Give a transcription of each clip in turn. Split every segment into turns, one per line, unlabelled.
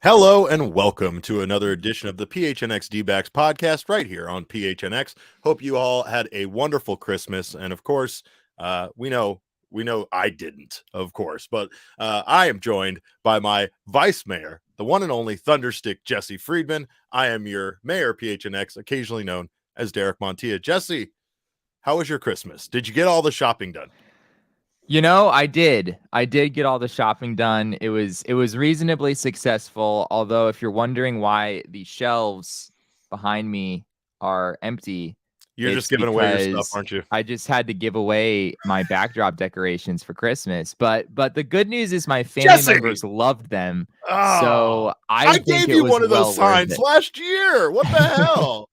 Hello and welcome to another edition of the PHNX D-backs podcast right here on PHNX. Hope you all had a wonderful Christmas, and of course, we know I didn't, of course, but I am joined by my vice mayor, the one and only Thunderstick Jesse Friedman. I am your mayor, PHNX, occasionally known as Derek Montilla. Jesse, how was your Christmas? Did you get all the shopping done?
You know, I did. I did get all the shopping done. It was reasonably successful, although if you're wondering why the shelves behind me are empty,
You're just
it's
giving away your stuff,
because
aren't you?
I just had to give away my backdrop decorations for Christmas. But the good news is my family
Jesse!
members loved them.
Oh,
So I
I
think
gave
it
you
was
one of those
well worth
signs
it.
last year. What the hell?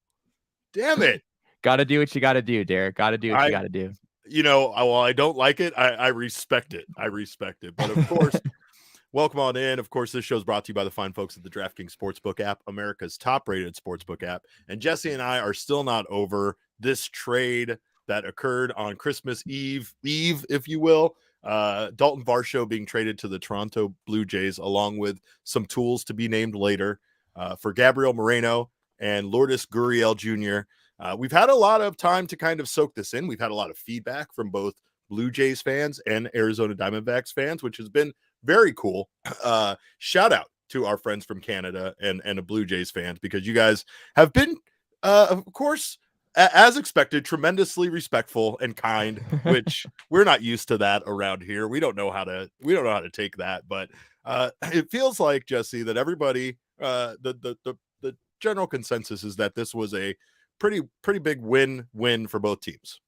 Damn it.
Gotta do what you gotta do, Derek. Gotta do what you gotta do.
While I don't like it, I respect it. I respect it. But of course, welcome on in. Of course, this show is brought to you by the fine folks at the DraftKings Sportsbook app, America's top-rated sportsbook app. And Jesse and I are still not over this trade that occurred on Christmas Eve, if you will. Daulton Varsho being traded to the Toronto Blue Jays, along with some tools to be named later for Gabriel Moreno and Lourdes Gurriel Jr. We've had a lot of time to kind of soak this in. We've had a lot of feedback from both Blue Jays fans and Arizona Diamondbacks fans, which has been very cool. Shout out to our friends from Canada and the Blue Jays fans, because you guys have been, of course, as expected, tremendously respectful and kind, which we're not used to that around here. We don't know how to take that, but it feels like, Jesse, that everybody, the general consensus is that this was a pretty big win for both teams.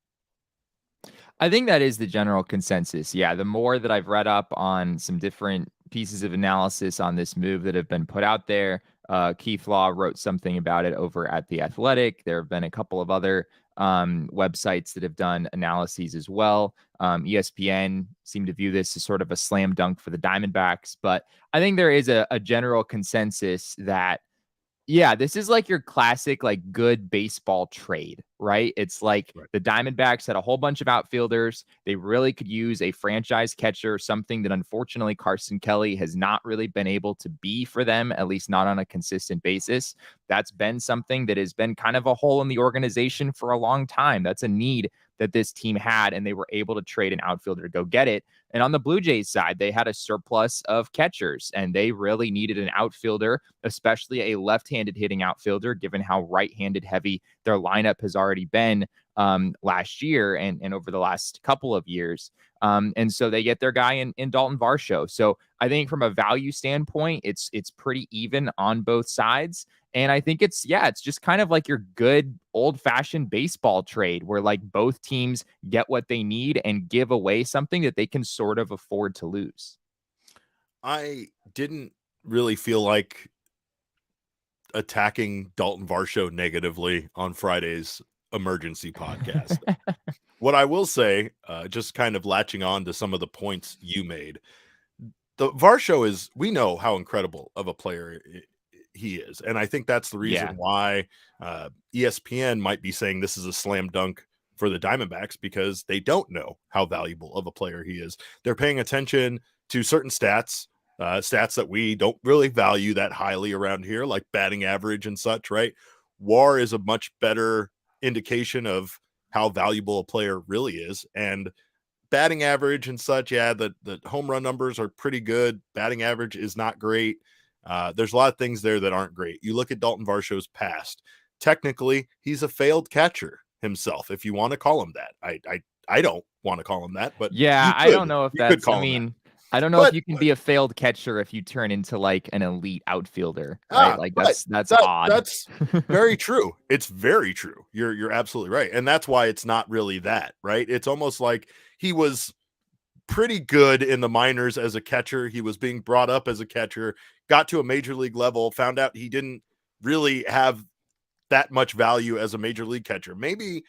I think that is the general consensus. Yeah, the more that I've read up on some different pieces of analysis on this move that have been put out there, Keith Law wrote something about it over at The Athletic. There have been a couple of other websites that have done analyses as well. ESPN seemed to view this as sort of a slam dunk for the Diamondbacks, but I think there is a general consensus that yeah, this is like your classic, like good baseball trade, right? It's like
Right.
the Diamondbacks had a whole bunch of outfielders. They really could use a franchise catcher, something that unfortunately Carson Kelly has not really been able to be for them, at least not on a consistent basis. That's been something that has been kind of a hole in the organization for a long time. That's a need that this team had, and they were able to trade an outfielder to go get it. And on the Blue Jays side, they had a surplus of catchers, and they really needed an outfielder, especially a left-handed hitting outfielder, given how right-handed heavy their lineup has already been last year and over the last couple of years. And so they get their guy in Daulton Varsho. So I think from a value standpoint, it's pretty even on both sides. And I think it's just kind of like your good old fashioned baseball trade where like both teams get what they need and give away something that they can sort of afford to lose.
I didn't really feel like attacking Daulton Varsho negatively on Friday's emergency podcast. What I will say, just kind of latching on to some of the points you made, the Varsho is, we know how incredible of a player he is. And I think that's the reason
Yeah.
why ESPN might be saying this is a slam dunk for the Diamondbacks, because they don't know how valuable of a player he is. They're paying attention to certain stats that we don't really value that highly around here, like batting average and such, right? WAR is a much better indication of how valuable a player really is. And batting average and such, yeah, the home run numbers are pretty good. Batting average is not great. There's a lot of things there that aren't great. You look at Daulton Varsho's past. Technically, he's a failed catcher himself, if you want to call him that. I don't want to call him that, but
Yeah,
you
I
could.
don't know if
You could
that's, I
call him that.
mean, I don't know if
But
you can be a failed catcher if you turn into like an elite outfielder, right? Like
right.
that's
That
odd.
that's very true. It's very true. You're absolutely right. And that's why it's not really that, right? It's almost like he was pretty good in the minors as a catcher. He was being brought up as a catcher, got to a major league level, found out he didn't really have that much value as a major league catcher. Maybe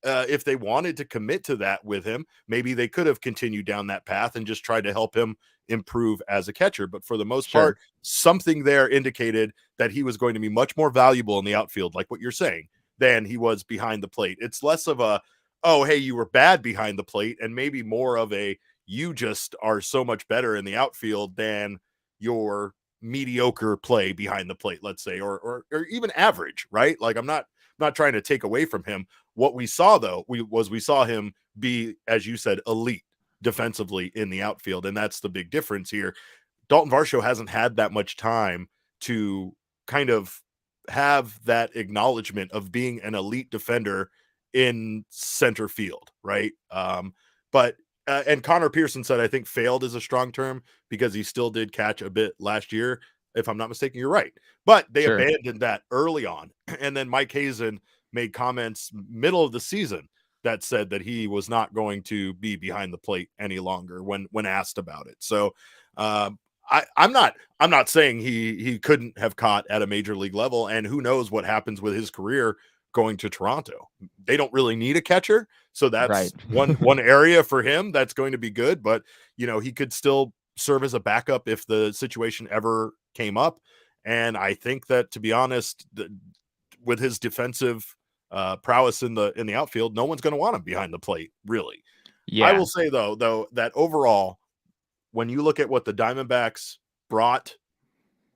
if they wanted to commit to that with him, maybe they could have continued down that path and just tried to help him improve as a catcher. But for the most part,
Sure.
something there indicated that he was going to be much more valuable in the outfield, like what you're saying, than he was behind the plate. It's less of a, oh, hey, you were bad behind the plate, and maybe more of a, you just are so much better in the outfield than your mediocre play behind the plate, let's say, or even average, right? Like I'm not trying to take away from him. What we saw though, we saw him be, as you said, elite defensively in the outfield, and that's the big difference here. Daulton Varsho hasn't had that much time to kind of have that acknowledgement of being an elite defender in center field, right? But and Connor Pearson said, I think failed is a strong term because he still did catch a bit last year. If I'm not mistaken, you're right. But they
Sure.
abandoned that early on. And then Mike Hazen made comments middle of the season that said that he was not going to be behind the plate any longer when asked about it. So I'm not saying he couldn't have caught at a major league level, and who knows what happens with his career going to Toronto. They don't really need a catcher, so that's
Right.
one area for him that's going to be good. But he could still serve as a backup if the situation ever came up. And I think that, to be honest, with his defensive prowess in the outfield, no one's going to want him behind the plate, really.
Yeah.
I will say though that overall, when you look at what the Diamondbacks brought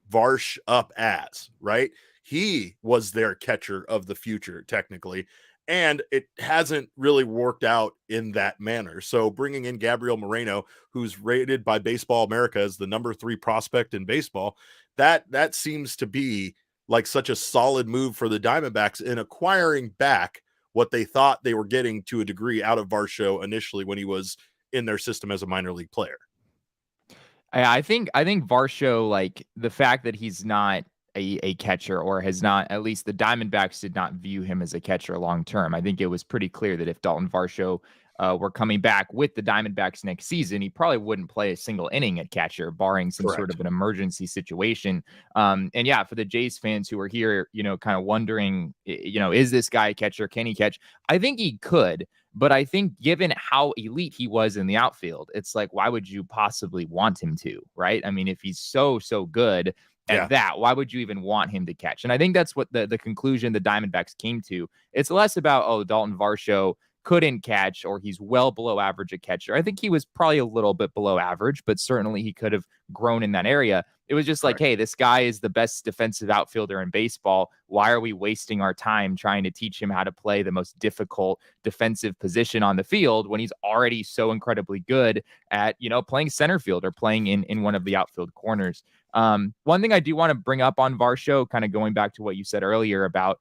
Varsh up as, right? He was their catcher of the future, technically, and it hasn't really worked out in that manner. So bringing in Gabriel Moreno, who's rated by Baseball America as the number 3 prospect in baseball, that seems to be like such a solid move for the Diamondbacks in acquiring back what they thought they were getting to a degree out of Varsho initially when he was in their system as a minor league player.
I think Varsho, like the fact that he's not a catcher, or has not, at least the Diamondbacks did not view him as a catcher long term. I think it was pretty clear that if Daulton Varsho were coming back with the Diamondbacks next season, he probably wouldn't play a single inning at catcher, barring some
Correct.
sort of an emergency situation. And yeah, for the Jays fans who are here, kind of wondering, is this guy a catcher? Can he catch? I think he could. But I think given how elite he was in the outfield, it's like, why would you possibly want him to, right? I mean, if he's so good at that, why would you even want him to catch? And I think that's what the conclusion the Diamondbacks came to. It's less about, Daulton Varsho couldn't catch, or he's well below average at catcher. I think he was probably a little bit below average, but certainly he could have grown in that area. It was just like, hey, this guy is the best defensive outfielder in baseball. Why are we wasting our time trying to teach him how to play the most difficult defensive position on the field when he's already so incredibly good at, playing center field or playing in one of the outfield corners? One thing I do want to bring up on Varsho, kind of going back to what you said earlier about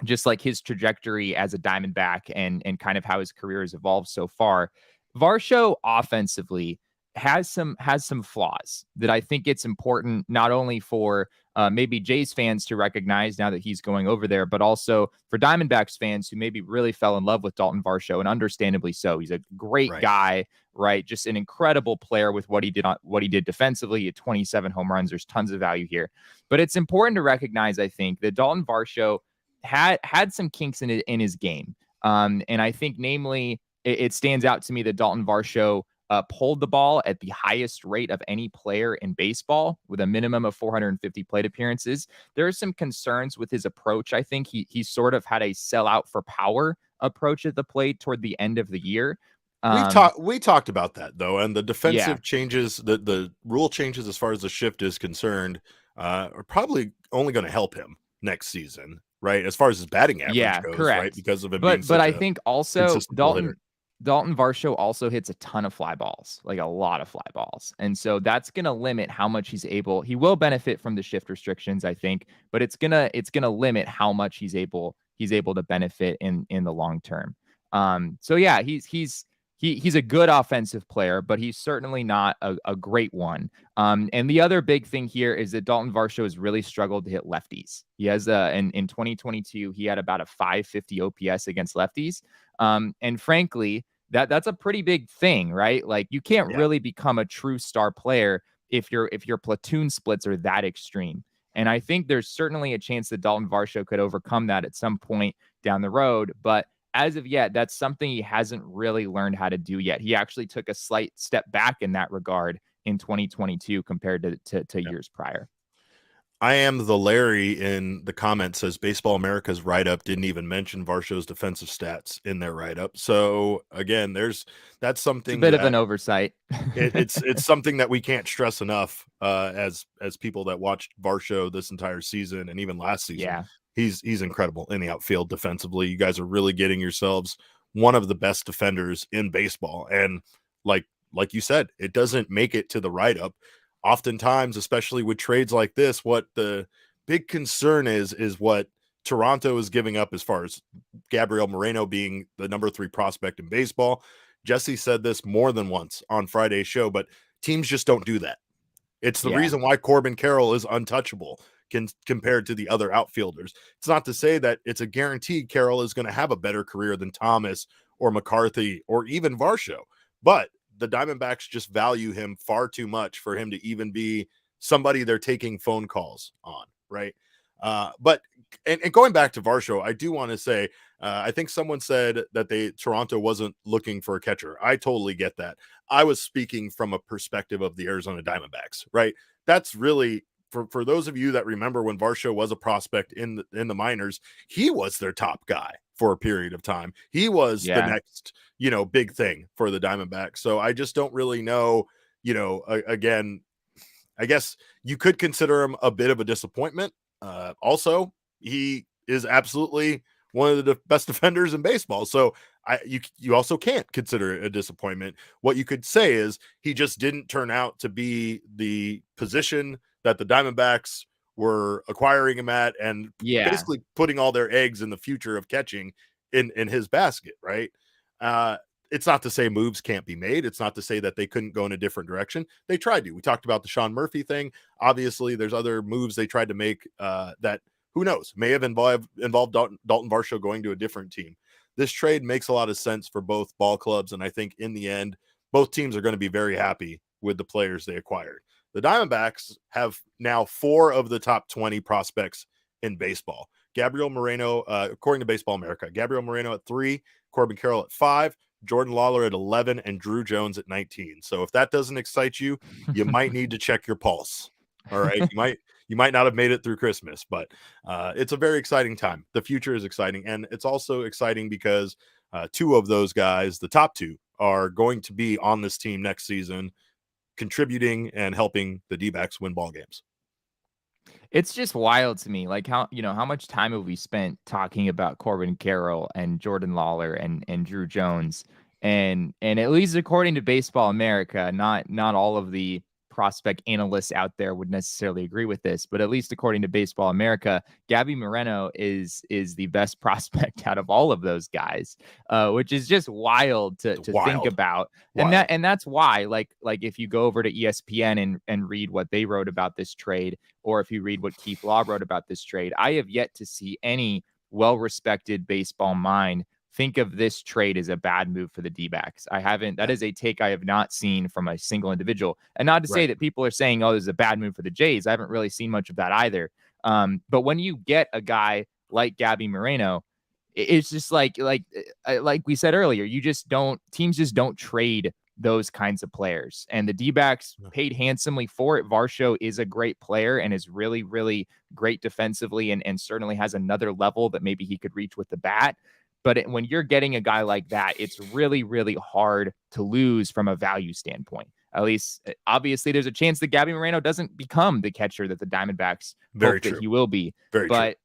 just like his trajectory as a Diamondback and kind of how his career has evolved so far. Varsho offensively has some flaws that I think it's important not only for maybe Jays fans to recognize now that he's going over there, but also for Diamondbacks fans who maybe really fell in love with Daulton Varsho, and understandably so. He's a great guy, right? Just an incredible player with what he did defensively. He had 27 home runs. There's tons of value here, but it's important to recognize, I think, that Daulton Varsho had some kinks in his game. And I think, namely, it stands out to me that Daulton Varsho pulled the ball at the highest rate of any player in baseball, with a minimum of 450 plate appearances. There are some concerns with his approach. I think he sort of had a sell out for power approach at the plate toward the end of the year.
We talked about that though, and the defensive changes, the rule changes as far as the shift is concerned, are probably only going to help him next season, right? As far as his batting average goes,
correct.
right? Because of it
being but I think also Daulton Varsho also hits a ton of fly balls, like a lot of fly balls. And so that's going to limit how much he will benefit from the shift restrictions, I think, but it's going to limit how much he's able to benefit in the long term. So yeah, he's a good offensive player, but he's certainly not a great one. And the other big thing here is that Daulton Varsho has really struggled to hit lefties. He has in 2022, he had about a 550 OPS against lefties. And frankly, that's a pretty big thing, right? Like, you can't really become a true star player if your platoon splits are that extreme. And I think there's certainly a chance that Daulton Varsho could overcome that at some point down the road. But as of yet, that's something he hasn't really learned how to do yet. He actually took a slight step back in that regard in 2022 compared to years prior.
I am the Larry in the comments says Baseball America's write-up didn't even mention Varsho's defensive stats in their write-up. So again, that's
It's a
something
bit of
that
an oversight.
it's something that we can't stress enough as people that watched Varsho this entire season and even last season.
Yeah.
He's incredible in the outfield defensively. You guys are really getting yourselves one of the best defenders in baseball. And like you said, it doesn't make it to the write-up. Oftentimes, especially with trades like this, what the big concern is what Toronto is giving up as far as Gabriel Moreno being the number 3 prospect in baseball. Jesse said this more than once on Friday's show, but teams just don't do that. It's the reason why Corbin Carroll is untouchable compared to the other outfielders. It's not to say that it's a guarantee Carroll is going to have a better career than Thomas or McCarthy or even Varsho, but the Diamondbacks just value him far too much for him to even be somebody they're taking phone calls on, right? But going back to Varsho, I do want to say I think someone said that Toronto wasn't looking for a catcher. I totally get that. I was speaking from a perspective of the Arizona Diamondbacks, right? That's really for those of you that remember when Varsho was a prospect in the minors, he was their top guy for a period of time. He was the next, big thing for the Diamondbacks. So I just don't really know, again, I guess you could consider him a bit of a disappointment. Also, he is absolutely one of the best defenders in baseball. So you also can't consider it a disappointment. What you could say is he just didn't turn out to be the position that the Diamondbacks were acquiring him at and basically putting all their eggs in the future of catching in his basket, right? It's not to say moves can't be made. It's not to say that they couldn't go in a different direction. They tried to. We talked about the Sean Murphy thing. Obviously, there's other moves they tried to make that, who knows, may have involved Daulton Varsho going to a different team. This trade makes a lot of sense for both ball clubs, and I think in the end, both teams are going to be very happy with the players they acquired. The Diamondbacks have now 4 of the top 20 prospects in baseball. Gabriel Moreno, according to Baseball America, Gabriel Moreno at 3, Corbin Carroll at 5, Jordan Lawler at 11, and Drew Jones at 19. So if that doesn't excite you, you might need to check your pulse. All right. You might not have made it through Christmas, but it's a very exciting time. The future is exciting. And it's also exciting because 2 of those guys, the top 2, are going to be on this team next season, contributing and helping the D-backs win ball games.
It's just wild to me, like how much time have we spent talking about Corbin Carroll and Jordan Lawler and Drew Jones, and at least according to Baseball America, not all of the prospect analysts out there would necessarily agree with this, but at least according to Baseball America, Gabby Moreno is the best prospect out of all of those guys, which is just wild to think about. Wild. And that's why, like if you go over to ESPN and read what they wrote about this trade, or if you read what Keith Law wrote about this trade, I have yet to see any well-respected baseball mind think of this trade as a bad move for the D-backs. I haven't. That is a take I have not seen from a single individual. And not to say that people are saying, oh, this is a bad move for the Jays. I haven't really seen much of that either. But when you get a guy like Gabby Moreno, it's just like we said earlier, teams just don't trade those kinds of players. And the D-backs paid handsomely for it. Varsho is a great player and is really, really great defensively and certainly has another level that maybe he could reach with the bat. But when you're getting a guy like that, it's really, really hard to lose from a value standpoint. At least, obviously, there's a chance that Gabby Moreno doesn't become the catcher that the Diamondbacks hope that he will be. But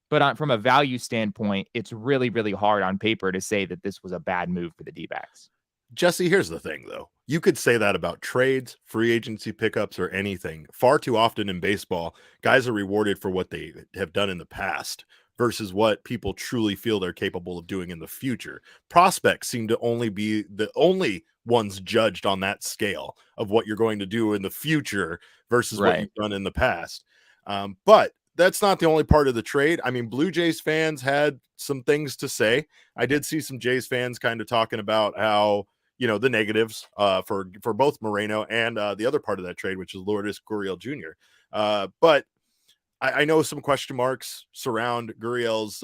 from a value standpoint, it's really, really hard on paper to say that this was a bad move for the D-backs.
Jesse, here's the thing, though. You could say that about trades, free agency pickups, or anything. Far too often in baseball, guys are rewarded for what they have done in the past versus what people truly feel they're capable of doing in the future. Prospects seem to only be the only ones judged on that scale of what you're going to do in the future versus what you've done in the past. But that's not the only part of the trade. I mean, Blue Jays fans had some things to say. I did see some Jays fans kind of talking about how, the negatives for both Moreno and the other part of that trade, which is Lourdes Gurriel Jr. But I know some question marks surround Gurriel's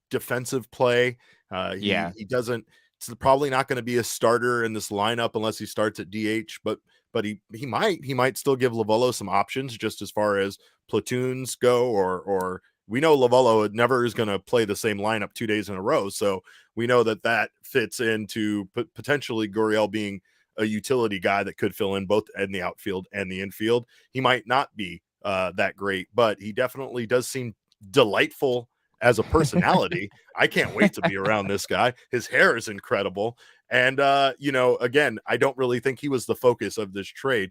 defensive play. He doesn't. It's probably not going to be a starter in this lineup unless he starts at DH. But but he might still give Lovullo some options just as far as platoons go, or we know Lovullo never is going to play the same lineup 2 days in a row. So we know that fits into potentially Gurriel being a utility guy that could fill in both in the outfield and the infield. He might not be that great, but he definitely does seem delightful as a personality. I can't wait to be around this guy. His hair is incredible. And, again, I don't really think he was the focus of this trade.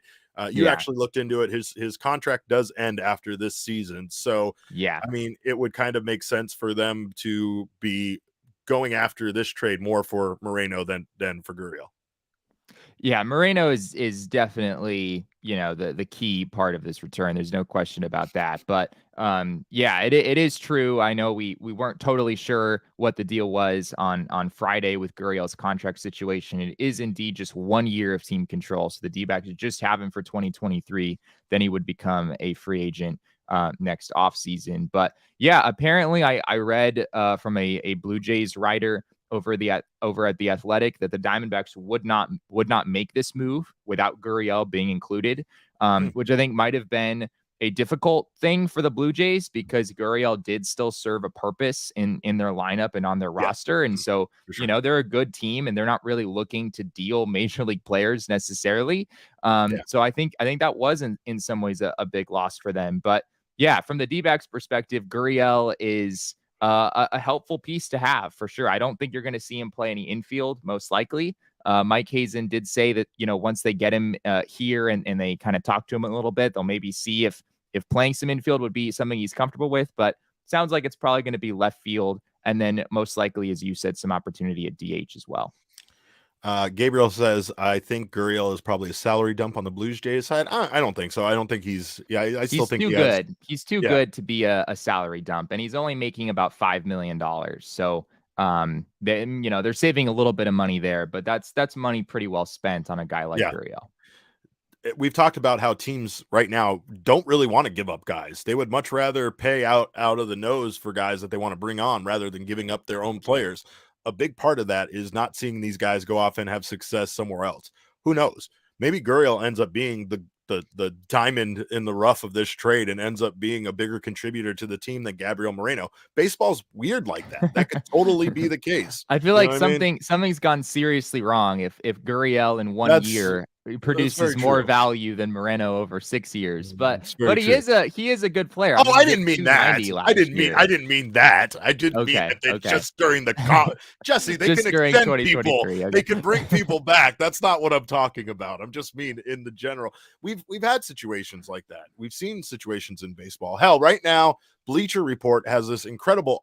You actually looked into it. His contract does end after this season. So, I mean, it would kind of make sense for them to be going after this trade more for Moreno than for Gurriel.
Yeah, Moreno is definitely, the key part of this return. There's no question about that. But it is true. I know we weren't totally sure what the deal was on Friday with Gurriel's contract situation. It is indeed just 1 year of team control. So the D-backs just have him for 2023. Then he would become a free agent next offseason. But yeah, apparently I read from a Blue Jays writer over at the Athletic that the Diamondbacks would not make this move without Gurriel being included, which I think might have been a difficult thing for the Blue Jays because Gurriel did still serve a purpose in their lineup and on their roster. And so,
sure.
They're a good team and they're not really looking to deal major league players necessarily. So I think that was in some ways a big loss for them. But yeah, from the D-backs perspective, Gurriel is a helpful piece to have for sure. I don't think you're going to see him play any infield, most likely. Mike Hazen did say that, once they get him here and they kind of talk to him a little bit, they'll maybe see if playing some infield would be something he's comfortable with. But sounds like it's probably going to be left field. And then most likely, as you said, some opportunity at DH as well.
Gabriel says, I think Gurriel is probably a salary dump on the Blues Jays side. I don't think so. I don't think he's I still think
he's too good. He's too good to be a salary dump, and he's only making about $5 million. So they're saving a little bit of money there, but that's money pretty well spent on a guy like Gurriel.
We've talked about how teams right now don't really want to give up guys. They would much rather pay out of the nose for guys that they want to bring on rather than giving up their own players. A big part of that is not seeing these guys go off and have success somewhere else. Who knows? Maybe Gurriel ends up being the diamond in the rough of this trade and ends up being a bigger contributor to the team than Gabriel Moreno. Baseball's weird like that. That could totally be the case.
I feel like something's gone seriously wrong if Gurriel in 1 year produces more value than Moreno over 6 years. But he is a good player.
I didn't mean that. I didn't mean that. I didn't mean that just during the Jesse, they can extend people. Okay. They can bring people back. That's not what I'm talking about. I'm just mean in the general. We've had situations like that. We've seen situations in baseball. Hell, right now, Bleacher Report has this incredible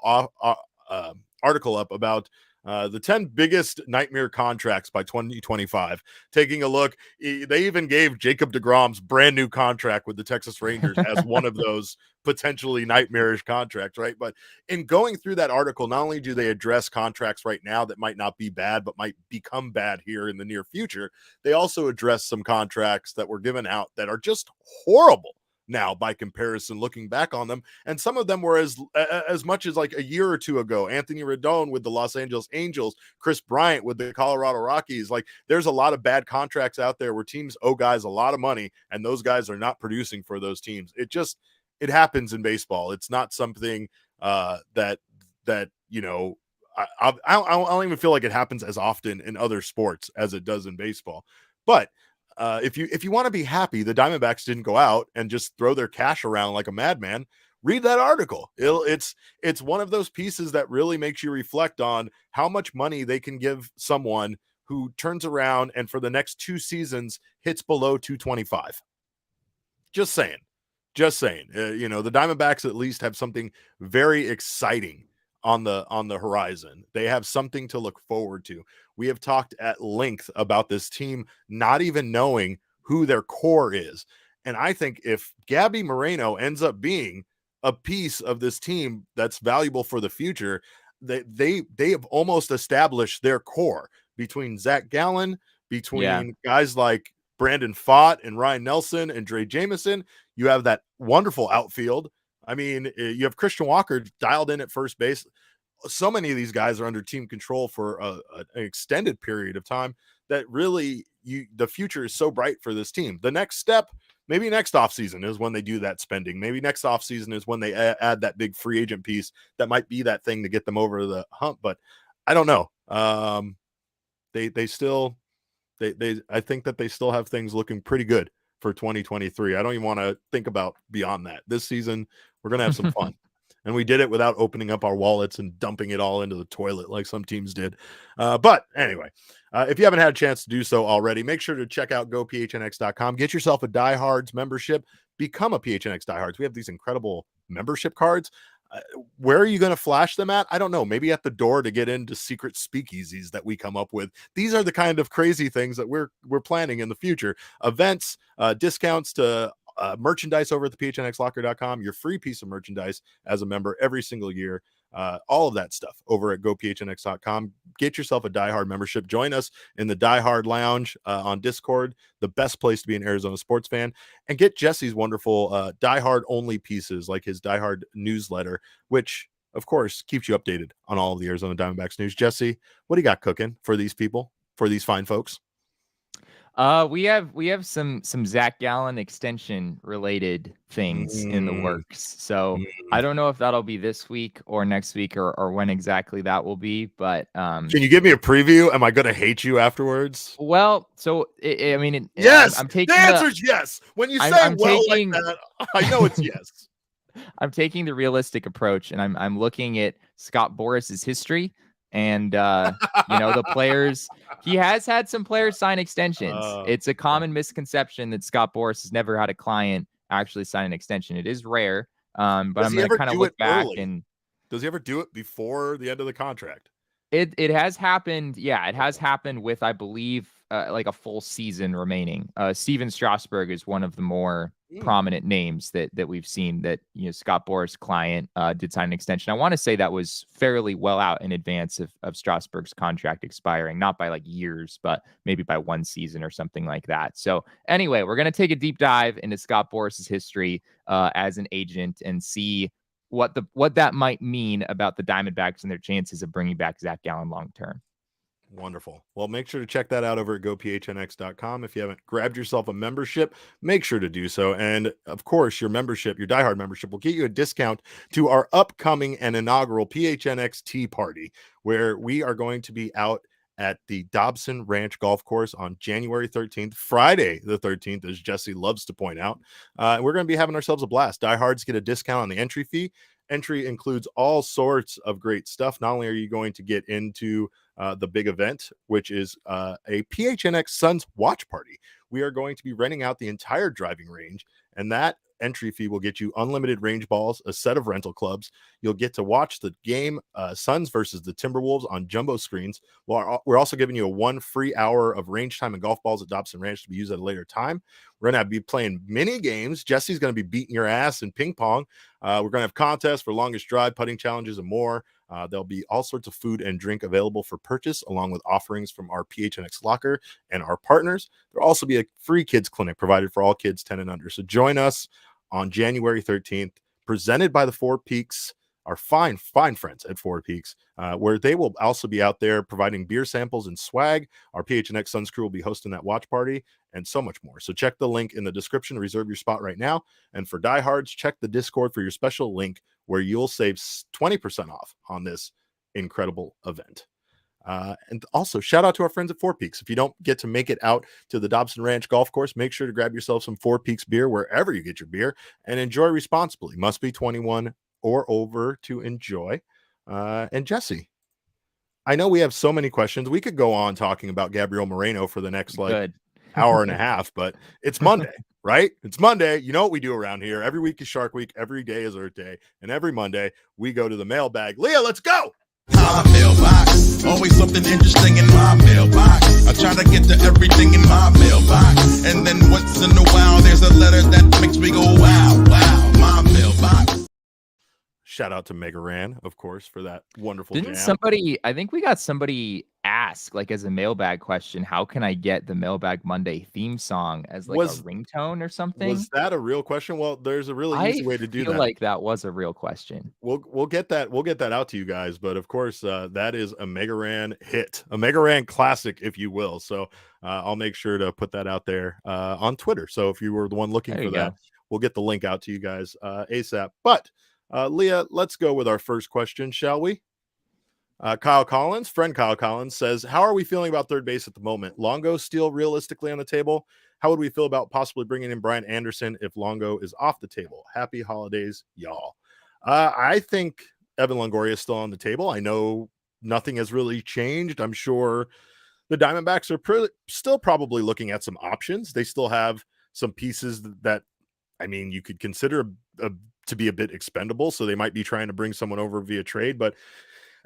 article up about the 10 biggest nightmare contracts by 2025. Taking a look, they even gave Jacob deGrom's brand new contract with the Texas Rangers as one of those potentially nightmarish contracts, right? But in going through that article, not only do they address contracts right now that might not be bad, but might become bad here in the near future, they also address some contracts that were given out that are just horrible now by comparison, looking back on them. And some of them were as much as like a year or two ago. Anthony Rendon with the Los Angeles Angels, Chris Bryant with the Colorado Rockies. Like, there's a lot of bad contracts out there where teams owe guys a lot of money and those guys are not producing for those teams. It happens in baseball. It's not something that I don't even feel like it happens as often in other sports as it does in baseball. But if you want to be happy, the Diamondbacks didn't go out and just throw their cash around like a madman. Read that article. It's one of those pieces that really makes you reflect on how much money they can give someone who turns around and for the next 2 seasons hits below 225. Just saying. The Diamondbacks at least have something very exciting on the horizon. They have something to look forward to. We have talked at length about this team not even knowing who their core is. And I think if Gabby Moreno ends up being a piece of this team that's valuable for the future, they have almost established their core between Zach Gallen, between guys like Brandon Pfaadt and Ryan Nelson and Dre Jameson. You have that wonderful outfield. I mean, you have Christian Walker dialed in at first base. so many of these guys are under team control for an extended period of time that really the future is so bright for this team. The next step, maybe next offseason, is when they do that spending. Maybe next offseason is when they add that big free agent piece that might be that thing to get them over the hump. But I don't know. They still I think that they still have things looking pretty good for 2023. I don't even want to think about beyond that. This season, we're going to have some fun. And we did it without opening up our wallets and dumping it all into the toilet like some teams did. But anyway, if you haven't had a chance to do so already, make sure to check out gophnx.com. Get yourself a Diehards membership. Become a PHNX Diehards. We have these incredible membership cards. Where are you going to flash them at? I don't know. Maybe at the door to get into secret speakeasies that we come up with. These are the kind of crazy things that we're planning in the future. Events, discounts to merchandise over at the phnxlocker.com, your free piece of merchandise as a member every single year, all of that stuff over at gophnx.com. Get yourself a Diehard membership. Join us in the Diehard Lounge on Discord, the best place to be an Arizona sports fan, and get Jesse's wonderful Diehard only pieces like his Diehard newsletter, which of course keeps you updated on all of the Arizona Diamondbacks news. Jesse, what do you got cooking for these people, for these fine folks?
We have some Zach Gallen extension related things in the works. So I don't know if that'll be this week or next week or when exactly that will be. But can
you give me a preview? Am I going to hate you afterwards?
Well, so
yes.
I'm taking
the answer's yes. When you say like that, I know it's yes.
I'm taking the realistic approach, and I'm looking at Scott Boris's history. And, the players, he has had some players sign extensions. It's a common misconception that Scott Boris has never had a client actually sign an extension. It is rare. But I'm going to kind of look back and
does he ever do it before the end of the contract?
It has happened. Yeah, it has happened with, I believe, like a full season remaining. Steven Strasburg is one of the more prominent names that we've seen that, Scott Boris' client did sign an extension. I want to say that was fairly well out in advance of Strasburg's contract expiring, not by like years, but maybe by one season or something like that. So anyway, we're going to take a deep dive into Scott Boris' history as an agent and see what that might mean about the Diamondbacks and their chances of bringing back Zach Gallen long term.
Wonderful. Well, make sure to check that out over at gophnx.com. If you haven't grabbed yourself a membership, make sure to do so. And of course, your Diehard membership will get you a discount to our upcoming and inaugural PHNX Tea Party, where we are going to be out at the Dobson Ranch Golf Course on January 13th, Friday the 13th, as Jesse loves to point out. We're going to be having ourselves a blast. Diehards get a discount on the entry fee. Entry includes all sorts of great stuff. Not only are you going to get into the big event, which is a PHNX Suns watch party, we are going to be renting out the entire driving range, and that entry fee will get you unlimited range balls, a set of rental clubs. You'll get to watch the game Suns versus the Timberwolves on jumbo screens. We're also giving you a 1 free hour of range time and golf balls at Dobson Ranch to be used at a later time. We're going to be playing mini games. Jesse's going to be beating your ass in ping pong. We're going to have contests for longest drive, putting challenges, and more. There'll be all sorts of food and drink available for purchase, along with offerings from our PHNX locker and our partners. There'll also be a free kids clinic provided for all kids 10 and under. So join us on January 13th, presented by the Four Peaks, our fine friends at Four Peaks, where they will also be out there providing beer samples and swag. Our PHNX Suns crew will be hosting that watch party and so much more. So check the link in the description to reserve your spot right now. And for Diehards, check the Discord for your special link where you'll save 20% off on this incredible event. And also shout out to our friends at Four Peaks. If you don't get to make it out to the Dobson Ranch Golf Course, make sure to grab yourself some Four Peaks beer wherever you get your beer and enjoy responsibly. Must be 21 or over to enjoy. And Jesse, I know we have so many questions. We could go on talking about Gabriel Moreno for the next hour and a half, but it's Monday, right? It's Monday. You know what we do around here. Every week is Shark Week. Every day is Earth Day. And every Monday we go to the mailbag. Leah, let's go.
My mailbox, always something interesting in my mailbox. I try to get to everything in my mailbox, and then once in a while there's a letter that makes me go wow, wow. My mailbox.
Shout out to Mega Ran, of course, for that wonderful
Didn't
jam.
I think we got somebody ask, like, as a mailbag question, how can I get the Mailbag Monday theme song as like a
Was
ringtone or something?
was that a real question? Well, there's a really
I
easy way to do
feel
that.
like that was a real question.
We'll get that out to you guys, but of course, that is a Mega Ran hit, a Mega Ran classic, if you will. So I'll make sure to put that out there on Twitter. So if you were the one looking
There
for
you
that,
go.
we'll get the link out to you guys ASAP. But Leah, let's go with our first question, shall we? Friend Kyle Collins says, how are we feeling about third base at the moment? Longo still realistically on the table? How would we feel about possibly bringing in Brian Anderson if Longo is off the table? Happy holidays, y'all. I think Evan Longoria is still on the table. I know nothing has really changed. I'm sure the Diamondbacks are still probably looking at some options. They still have some pieces that I mean, you could consider to be a bit expendable. So they might be trying to bring someone over via trade, but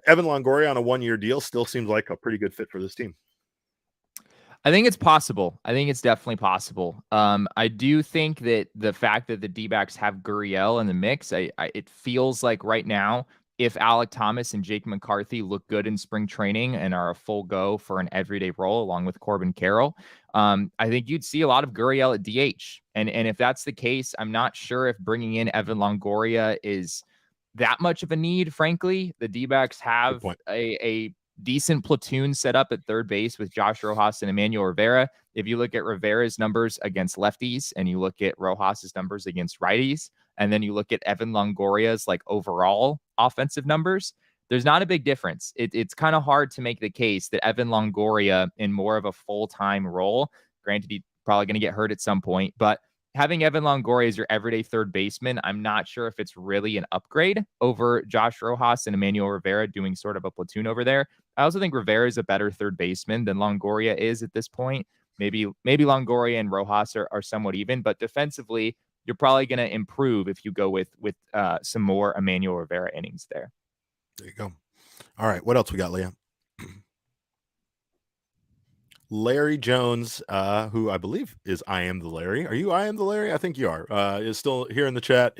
Evan Longoria on a 1-year deal still seems like a pretty good fit for this team.
I think it's possible. I think it's definitely possible. I do think that the fact that the D-backs have Gurriel in the mix, it feels like right now, if Alec Thomas and Jake McCarthy look good in spring training and are a full go for an everyday role along with Corbin Carroll, I think you'd see a lot of Gurriel at DH. And if that's the case, I'm not sure if bringing in Evan Longoria is that much of a need, frankly. The D-backs have a decent platoon set up at third base with Josh Rojas and Emmanuel Rivera. If you look at Rivera's numbers against lefties and you look at Rojas's numbers against righties, and then you look at Evan Longoria's like overall offensive numbers, there's not a big difference. It's kind of hard to make the case that Evan Longoria in more of a full-time role, granted he's probably going to get hurt at some point, but having Evan Longoria as your everyday third baseman, I'm not sure if it's really an upgrade over Josh Rojas and Emmanuel Rivera doing sort of a platoon over there. I also think Rivera is a better third baseman than Longoria is at this point. Maybe Longoria and Rojas are somewhat even, but defensively, you're probably going to improve if you go with some more Emmanuel Rivera innings there.
There you go. All right. What else we got, Leah? Larry Jones, who I believe is I Am the Larry. Are you I Am the Larry? I think you are. Is still here in the chat.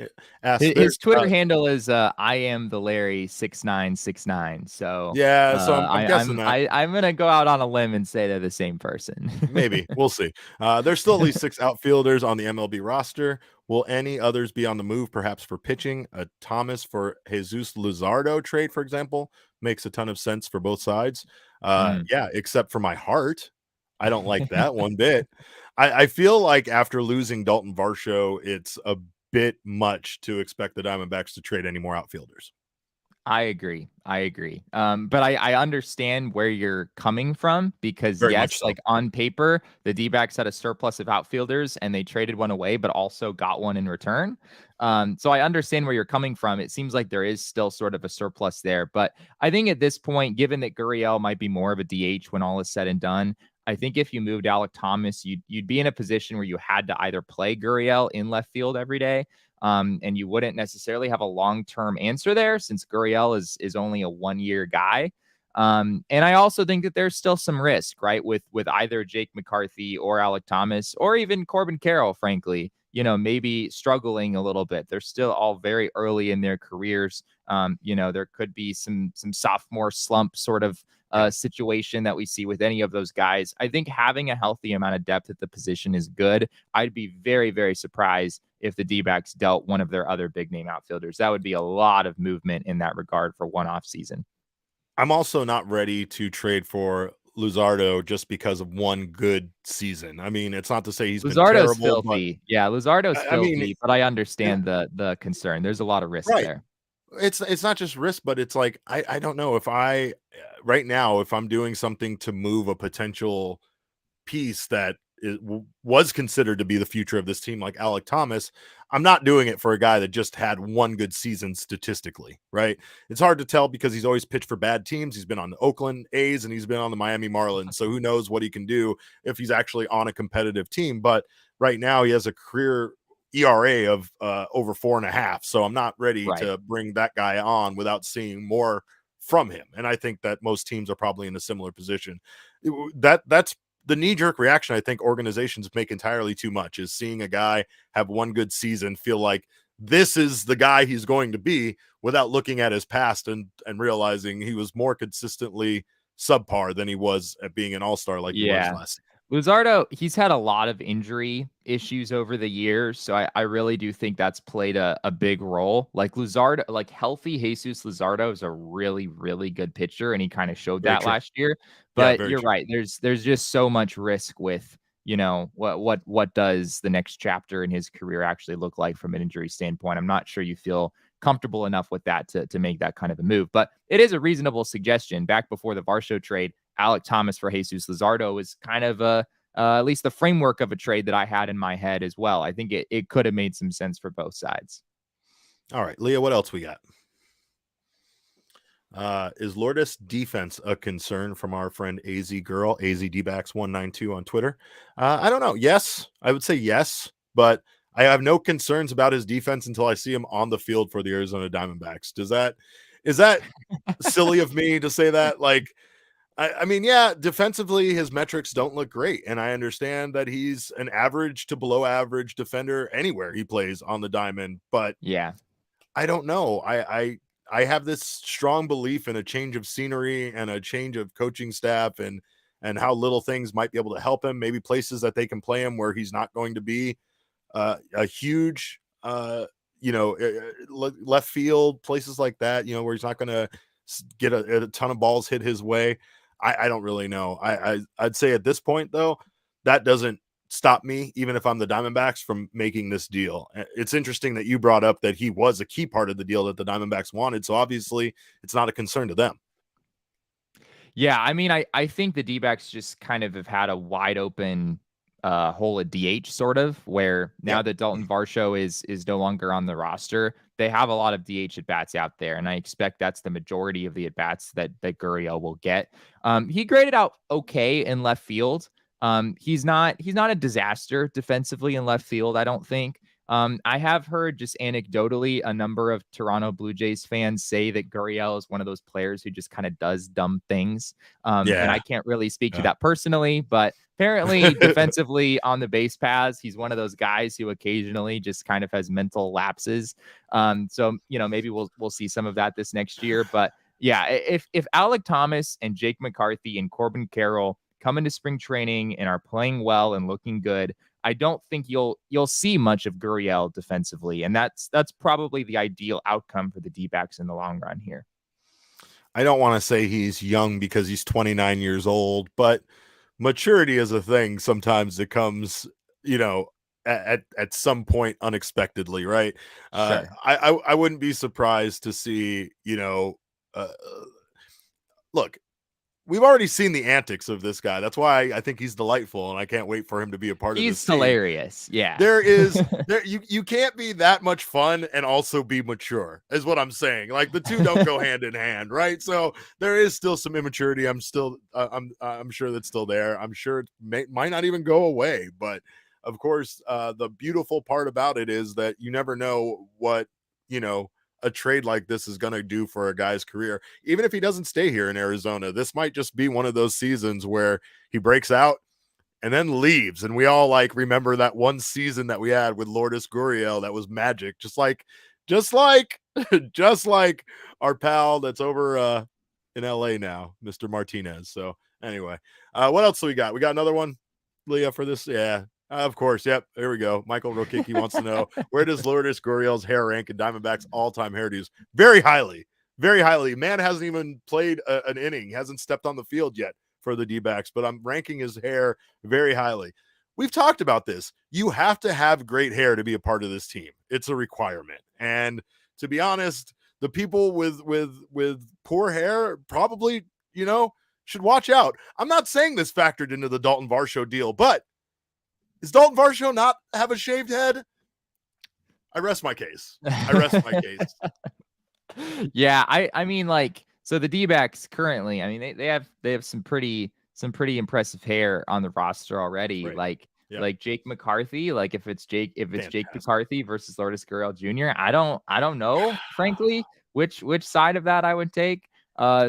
His Twitter handle is I Am the Larry 6969. So
yeah, so I'm guessing
I'm gonna go out on a limb and say they're the same person.
Maybe we'll see. There's still at least 6 outfielders on the MLB roster. Will any others be on the move, perhaps for pitching? A Thomas for Jesus Luzardo trade, for example, makes a ton of sense for both sides. Yeah, except for my heart. I don't like that one bit. I feel like after losing Daulton Varsho, it's a bit much to expect the Diamondbacks to trade any more outfielders.
I agree. But I understand where you're coming from because
Very
yes,
so.
like on paper, the D-backs had a surplus of outfielders and they traded one away, but also got one in return. So I understand where you're coming from. It seems like there is still sort of a surplus there, but I think at this point, given that Gurriel might be more of a DH when all is said and done, I think if you moved Alec Thomas, you'd be in a position where you had to either play Gurriel in left field every day, and you wouldn't necessarily have a long-term answer there since Gurriel is only a 1-year guy. And I also think that there's still some risk, right, with either Jake McCarthy or Alec Thomas or even Corbin Carroll, frankly, maybe struggling a little bit. They're still all very early in their careers. There could be some sophomore slump sort of situation that we see with any of those guys. I think having a healthy amount of depth at the position is good. I'd be very, very surprised if the D-backs dealt one of their other big name outfielders. That would be a lot of movement in that regard for one off season.
I'm also not ready to trade for Luzardo just because of one good season. I mean, it's not to say he's been terrible.
Filthy. Yeah, Luzardo's filthy, but I understand the concern. There's a lot of risk there.
It's not just risk, but it's like I don't know if right now if I'm doing something to move a potential piece that was considered to be the future of this team, like Alec Thomas, I'm not doing it for a guy that just had one good season statistically, right? It's hard to tell because he's always pitched for bad teams. He's been on the Oakland A's and he's been on the Miami Marlins. So who knows what he can do if he's actually on a competitive team. But right now he has a career ERA of over 4.5. So I'm not ready to bring that guy on without seeing more from him. And I think that most teams are probably in a similar position. That's the knee-jerk reaction I think organizations make entirely too much, is seeing a guy have one good season, feel like this is the guy he's going to be without looking at his past and realizing he was more consistently subpar than he was at being an all-star like he was last season.
Luzardo, he's had a lot of injury issues over the years, so I really do think that's played a big role. Like Luzardo, like healthy Jesus Luzardo is a really, really good pitcher, and he kind of showed that last year. But you're right. There's just so much risk with, what does the next chapter in his career actually look like from an injury standpoint? I'm not sure you feel comfortable enough with that to make that kind of a move, but it is a reasonable suggestion. Back before the Varsho trade, Alek Thomas for Jesus Luzardo was kind of at least the framework of a trade that I had in my head as well. I think it could have made some sense for both sides.
All right, Leah, what else we got? Is Lourdes defense a concern from our friend AZ Girl, AZDbacks192 on Twitter? I don't know. Yes, I would say yes, but I have no concerns about his defense until I see him on the field for the Arizona Diamondbacks. Is that silly of me to say that? Like, I mean, yeah, defensively, his metrics don't look great. And I understand that he's an average to below average defender anywhere he plays on the diamond. But
yeah,
I don't know. I have this strong belief in a change of scenery and a change of coaching staff and how little things might be able to help him. Maybe places that they can play him where he's not going to be a huge, left field, places like that, where he's not going to get a ton of balls hit his way. I don't really know. I'd say at this point, though, that doesn't stop me, even if I'm the Diamondbacks, from making this deal. It's interesting that you brought up that he was a key part of the deal that the Diamondbacks wanted. So obviously it's not a concern to them.
Yeah, I mean, I think the D-backs just kind of have had a wide open hole at DH, sort of, where now that Daulton Varsho is no longer on the roster, they have a lot of DH at bats out there, and I expect that's the majority of the at bats that Gurriel will get. He graded out okay in left field. He's not a disaster defensively in left field, I don't think. I have heard just anecdotally a number of Toronto Blue Jays fans say that Gurriel is one of those players who just kind of does dumb things. And I can't really speak to that personally, but apparently defensively on the base paths, he's one of those guys who occasionally just kind of has mental lapses. So, maybe we'll see some of that this next year. But yeah, if Alek Thomas and Jake McCarthy and Corbin Carroll come into spring training and are playing well and looking good, I don't think you'll see much of Gurriel defensively, and that's probably the ideal outcome for the D-backs in the long run here.
I don't want to say he's young because he's 29 years old, but maturity is a thing sometimes that comes, at some point unexpectedly, right?
Sure.
I wouldn't be surprised to see, look, we've already seen the antics of this guy. That's why I think he's delightful, and I can't wait for him to be a part of this.
He's hilarious. Yeah.
You can't be that much fun and also be mature, is what I'm saying. Like, the two don't go hand in hand, right? So there is still some immaturity. I'm sure that's still there. I'm sure it might not even go away. But of course, the beautiful part about it is that you never know what, a trade like this is going to do for a guy's career. Even if he doesn't stay here in Arizona, this might just be one of those seasons where he breaks out and then leaves. And we all remember that one season that we had with Lourdes Gurriel. That was magic. Just like our pal that's over in LA now, Mr. Martinez. So anyway, what else do we got? We got another one, Leah, for this. Yeah. Of course. Yep. There we go. Michael Rokicki wants to know, where does Lourdes Gurriel's hair rank in Diamondbacks all-time hairdos? Very highly. Very highly. Man hasn't even played an inning. He hasn't stepped on the field yet for the D-backs, but I'm ranking his hair very highly. We've talked about this. You have to have great hair to be a part of this team. It's a requirement. And to be honest, the people with poor hair probably, should watch out. I'm not saying this factored into the Daulton Varsho deal, but does Daulton Varsho not have a shaved head? I rest my case.
Yeah, I mean, so the D-backs currently, I mean, they have some pretty impressive hair on the roster already. Right. Like Jake McCarthy, if it's Jake McCarthy versus Lourdes Gurriel Jr., I don't know, frankly, which side of that I would take.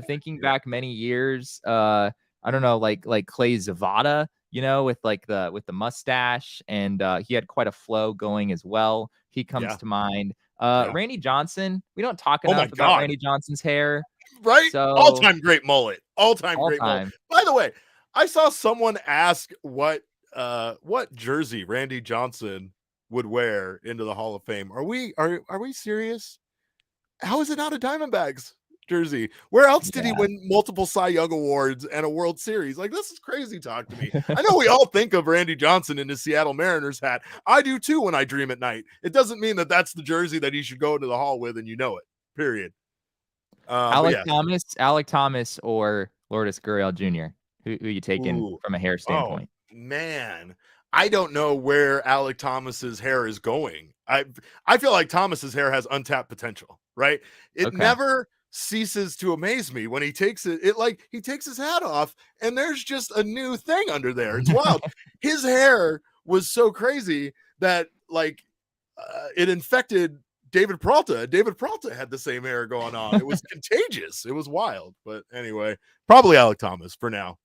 Thinking back many years, I don't know, like Clay Zavada with the mustache, and he had quite a flow going as well. He comes
Yeah.
to mind.
Yeah.
Randy Johnson, we don't talk
Oh my
enough about
God.
Randy Johnson's hair.
Right?
So
All-time great mullet. All-time
all
great mullet.
time.
By the way, I saw someone ask what jersey Randy Johnson would wear into the Hall of Fame. Are we serious? How is it not a Diamondbacks jersey? Where else did he
Yeah.
win multiple Cy Young awards and a World Series? Like, this is crazy talk to me. I know we all think of Randy Johnson in his Seattle Mariners hat. I do too when I dream at night. It doesn't mean that that's the jersey that he should go into the Hall with, and you know it. Period.
Alec Thomas, or Lourdes Gurriel Jr. Who you taking
Ooh.
from a hair standpoint?
Oh, man. I don't know where Alec Thomas's hair is going. I feel like Thomas's hair has untapped potential, right? It
Okay.
never ceases to amaze me when he takes he takes his hat off and there's just a new thing under there. It's wild. His hair was so crazy that it infected David Peralta. David Peralta had the same hair going on. It was contagious. It was wild. But anyway, probably Alec Thomas for now.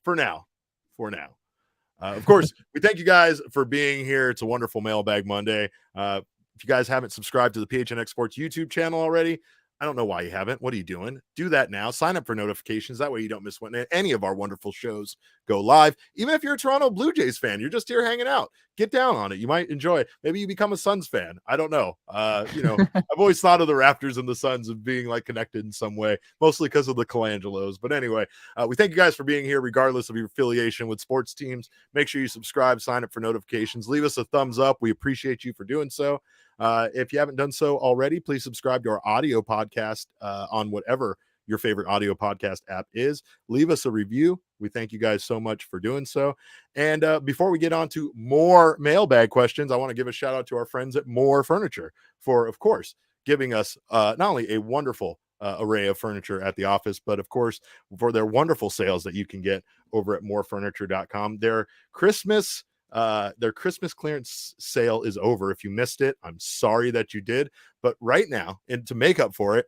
Of course, we thank you guys for being here. It's a wonderful Mailbag Monday. If you guys haven't subscribed to the PHNX Sports YouTube channel already, I don't know why you haven't. What are you doing? Do that now. Sign up for notifications. That way you don't miss when any of our wonderful shows go live. Even if you're a Toronto Blue Jays fan, you're just here hanging out. Get down on it. You might enjoy it. Maybe you become a Suns fan. I don't know. I've always thought of the Raptors and the Suns of being connected in some way, mostly because of the Colangelos. But anyway, we thank you guys for being here, regardless of your affiliation with sports teams. Make sure you subscribe, sign up for notifications, leave us a thumbs up. We appreciate you for doing so. If you haven't done so already, please subscribe to our audio podcast on whatever your favorite audio podcast app is. Leave us a review. We thank you guys so much for doing so. And before we get on to more mailbag questions, I want to give a shout out to our friends at More Furniture for, of course, giving us not only a wonderful array of furniture at the office, but of course, for their wonderful sales that you can get over at morefurniture.com. Their Christmas clearance sale is over. If you missed it, I'm sorry that you did. But right now, and to make up for it,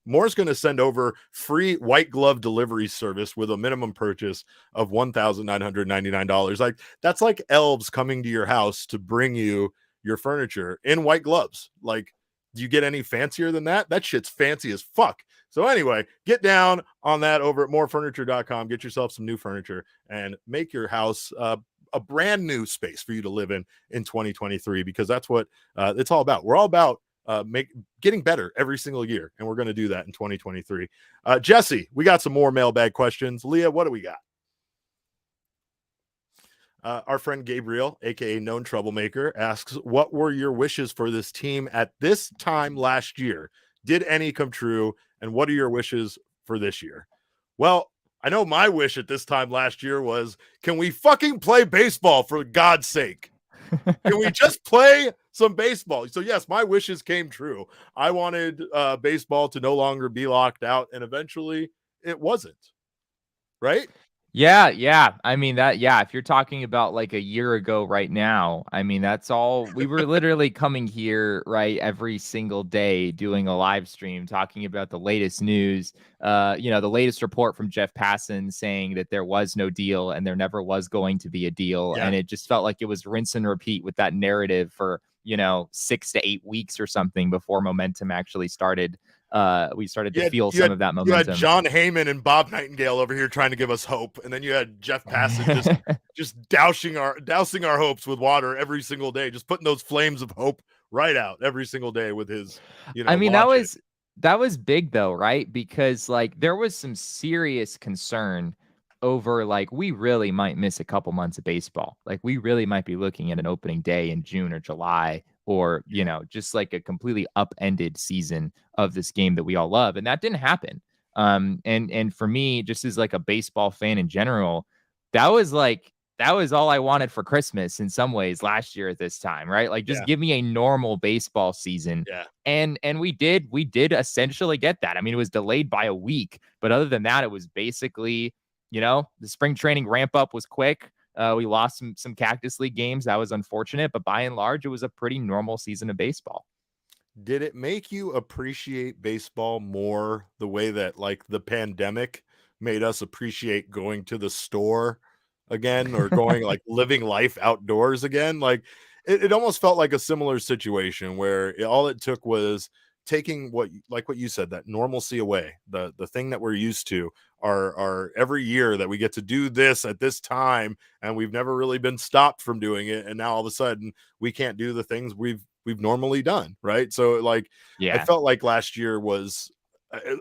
Moore's going to send over free white glove delivery service with a minimum purchase of $1,999. That's like elves coming to your house to bring you your furniture in white gloves. Do you get any fancier than that? That shit's fancy as fuck. So anyway, get down on that over at morefurniture.com. Get yourself some new furniture and make your house a brand new space for you to live in 2023, because that's what it's all about. We're all about getting better every single year, and we're going to do that in 2023. Jesse, we got some more mailbag questions. Leah, what do we got? Our friend Gabriel, aka Known Troublemaker, asks, what were your wishes for this team at this time last year? Did any come true? And what are your wishes for this year? Well, I know my wish at this time last year was, can we fucking play baseball, for God's sake? Can we just play some baseball? So yes, my wishes came true. I wanted baseball to no longer be locked out, and eventually it wasn't. Right?
Yeah. I mean if you're talking about like a year ago right now, I mean, that's all we were literally coming here, right, every single day doing a live stream talking about the latest news, the latest report from Jeff Passan saying that there was no deal and there never was going to be a deal.
Yeah.
And it just felt like it was rinse and repeat with that narrative for 6 to 8 weeks or something before momentum actually started. We started to feel some of that momentum.
You had John Heyman and Bob Nightingale over here trying to give us hope, and then you had Jeff Passan just dousing our hopes with water every single day, just putting those flames of hope right out every single day with his.
I mean, that was big though, right? Because there was some serious concern over we really might miss a couple months of baseball. We really might be looking at an opening day in June or July, or just a completely upended season of this game that we all love. And that didn't happen. And for me, just as a baseball fan in general, that was all I wanted for Christmas in some ways last year at this time, right? Just give me a normal baseball season.
Yeah.
And we did essentially get that. I mean, it was delayed by a week, but other than that, it was basically, the spring training ramp up was quick. We lost some Cactus League games. That was unfortunate, but by and large, it was a pretty normal season of baseball.
Did it make you appreciate baseball more the way that the pandemic made us appreciate going to the store again or going like living life outdoors again. Like it almost felt like a similar situation where all it took was taking what you said, that normalcy away, the thing that we're used to, our every year that we get to do this at this time, and we've never really been stopped from doing it, and now all of a sudden we can't do the things we've normally done, right? So like I
Yeah.
felt like last year was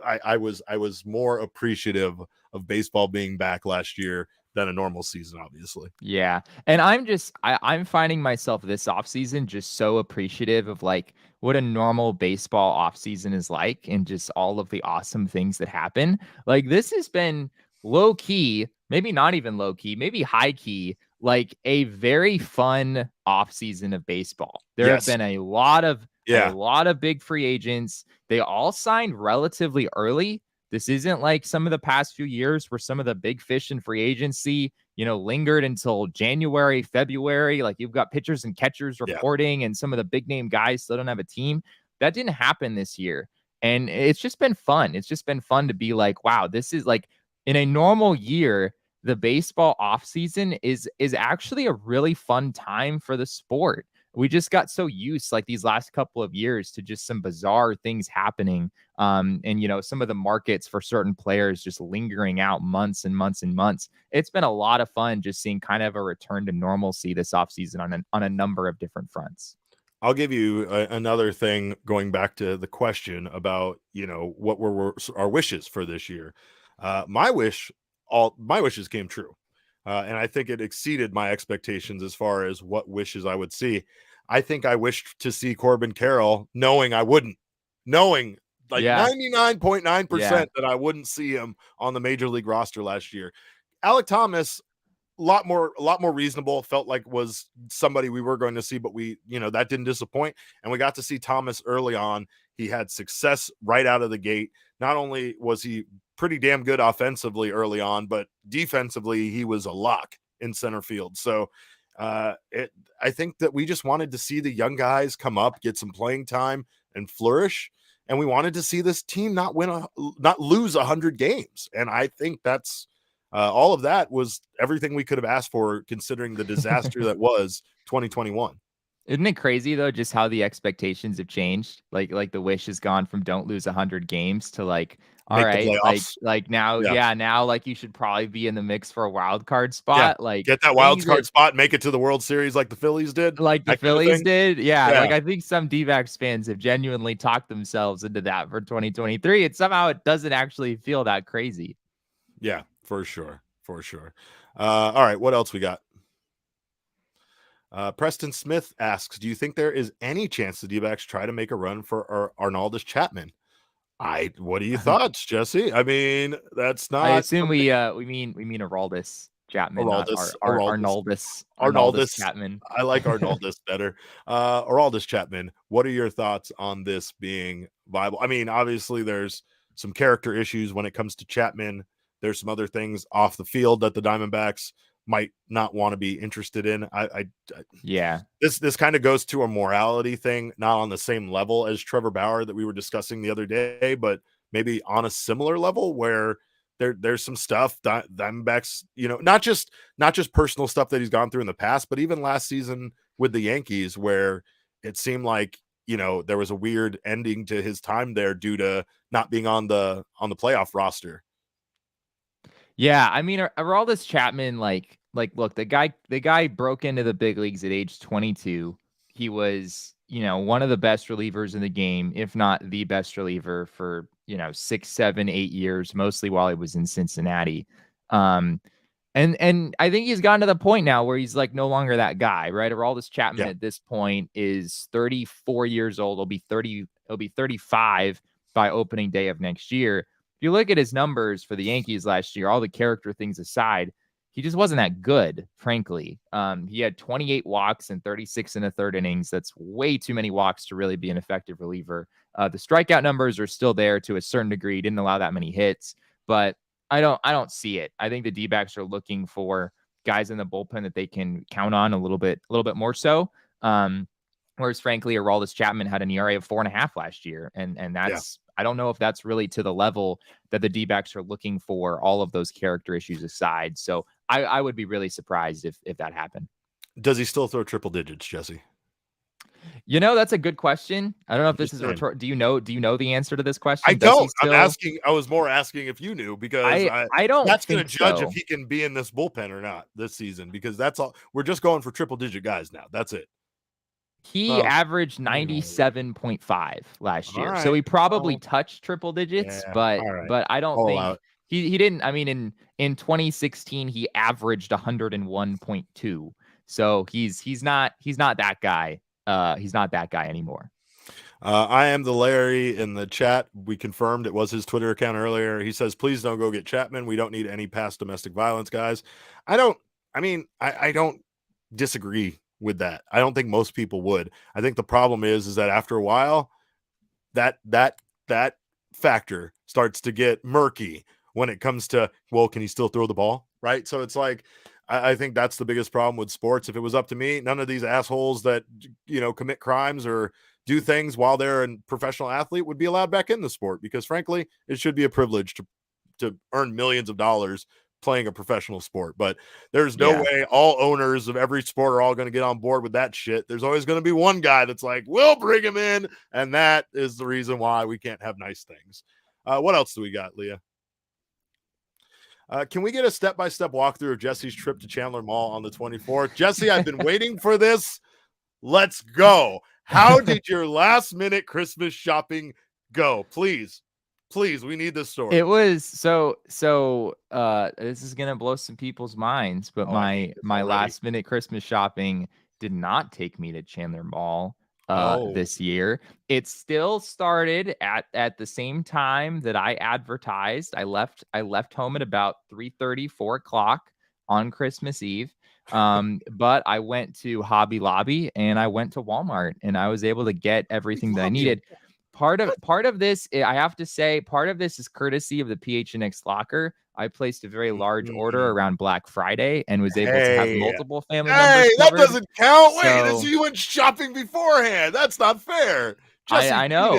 I was more appreciative of baseball being back last year than a normal season, obviously.
Yeah. And I'm finding myself this offseason just so appreciative of like what a normal baseball offseason is like and just all of the awesome things that happen. Like this has been low key, maybe not even low key, maybe high key, like a very fun offseason of baseball. There have
Yes.
been a lot of
Yeah.
big free agents. They all signed relatively early. This isn't like some of the past few years where some of the big fish in free agency, lingered until January, February. Like you've got pitchers and catchers reporting and some of the big name guys still don't have a team. That didn't happen this year. And it's just been fun. It's just been fun to be like, wow, this is like in a normal year, the baseball offseason is actually a really fun time for the sport. We just got so used like these last couple of years to just some bizarre things happening. And some of the markets for certain players just lingering out months and months and months. It's been a lot of fun just seeing kind of a return to normalcy this offseason on a number of different fronts.
I'll give you another thing going back to the question about, what were our wishes for this year. My wishes came true. And I think it exceeded my expectations as far as what wishes I would see. I think I wished to see Corbin Carroll, knowing I wouldn't, knowing like 99.9% that I wouldn't see him on the major league roster last year. Alec Thomas, a lot more reasonable, felt like was somebody we were going to see, but that didn't disappoint. And we got to see Thomas early on. He had success right out of the gate. Not only was he pretty damn good offensively early on, but defensively, he was a lock in center field. So I think that we just wanted to see the young guys come up, get some playing time and flourish. And we wanted to see this team not lose 100 games. And I think that's all of that was everything we could have asked for, considering the disaster that was 2021.
Isn't it crazy though, just how the expectations have changed? Like the wish has gone from don't lose 100 games to like, all right, like now, now like you should probably be in the mix for a wild card spot. Like
get that wild card spot, make it to the World Series like the Phillies did.
Like the Phillies did. Yeah. Like I think some D-backs fans have genuinely talked themselves into that for 2023. And somehow it doesn't actually feel that crazy.
Yeah, for sure. All right, what else we got? Preston Smith asks, do you think there is any chance the D-backs try to make a run for Arnaldis Chapman? What are your thoughts, Jesse? I mean, that's not.
I assume we mean Araldis Chapman, Arnaldis Chapman.
I like Arnaldis better. Araldis Chapman. What are your thoughts on this being viable? I mean, obviously, there's some character issues when it comes to Chapman. There's some other things off the field that the Diamondbacks might not want to be interested in. This kind of goes to a morality thing, not on the same level as Trevor Bauer that we were discussing the other day, but maybe on a similar level where there's some stuff that Diamondbacks, not just personal stuff that he's gone through in the past, but even last season with the Yankees, where it seemed like, there was a weird ending to his time there due to not being on the playoff roster.
Yeah, I mean, Aroldis Chapman, like, look, the guy broke into the big leagues at age 22. He was, one of the best relievers in the game, if not the best reliever for, 6, 7, 8 years, mostly while he was in Cincinnati. And I think he's gotten to the point now where he's like no longer that guy, right? Aroldis Chapman at this point is 34 years old. He'll be 35 by opening day of next year. If you look at his numbers for the Yankees last year, all the character things aside, he just wasn't that good, frankly. He had 28 walks and 36 in the third innings. That's way too many walks to really be an effective reliever. The strikeout numbers are still there to a certain degree. He didn't allow that many hits, but I don't see it. I think the D-backs are looking for guys in the bullpen that they can count on a little bit more so. Whereas, frankly, Aroldis Chapman had an ERA of 4.5 last year, and that's I don't know if that's really to the level that the D-backs are looking for, all of those character issues aside. So I would be really surprised if that happened.
Does he still throw triple digits, Jesse?
That's a good question. I don't know if this is a
saying.
do you know the answer to this question?
I
Does he
don't.
still...
I was more asking if you knew, because
I don't
that's going to
think
judge
so.
if he can be in this bullpen or not this season, because that's all. We're just going for triple digit guys now. That's it.
He averaged 97.5 last year.
Right.
So he probably touched triple digits, but I don't think he didn't. I mean, in 2016 he averaged 101.2. So he's not that guy. He's not that guy anymore.
I am the Larry in the chat. We confirmed it was his Twitter account earlier. He says, please don't go get Chapman. We don't need any past domestic violence guys. I don't disagree with that. I don't think most people would. I think the problem is that after a while, that factor starts to get murky when it comes to, well, can he still throw the ball? Right. So it's like, I think that's the biggest problem with sports. If it was up to me, none of these assholes that, commit crimes or do things while they're a professional athlete would be allowed back in the sport, because frankly, it should be a privilege to earn millions of dollars playing a professional sport. But there's no way all owners of every sport are all going to get on board with that shit. There's always going to be one guy that's like, we'll bring him in. And that is the reason why we can't have nice things. What else do we got, Leah? Can we get a step-by-step walkthrough of Jesse's trip to Chandler Mall on the 24th? Jesse, I've been waiting for this. Let's go. How did your last-minute Christmas shopping go? Please, we need this story.
It was so this is gonna blow some people's minds, but my last-minute Christmas shopping did not take me to Chandler Mall this year. It still started at the same time that I advertised. I left home at about 3:30, 4 o'clock on Christmas Eve. But I went to Hobby Lobby and I went to Walmart, and I was able to get everything that I needed. Part of this, I have to say, part of this is courtesy of the PHNX locker. I placed a very large order around Black Friday and was able to have multiple family members.
Hey, that doesn't count. Wait, you went shopping beforehand. That's not fair. Jesse,
I know.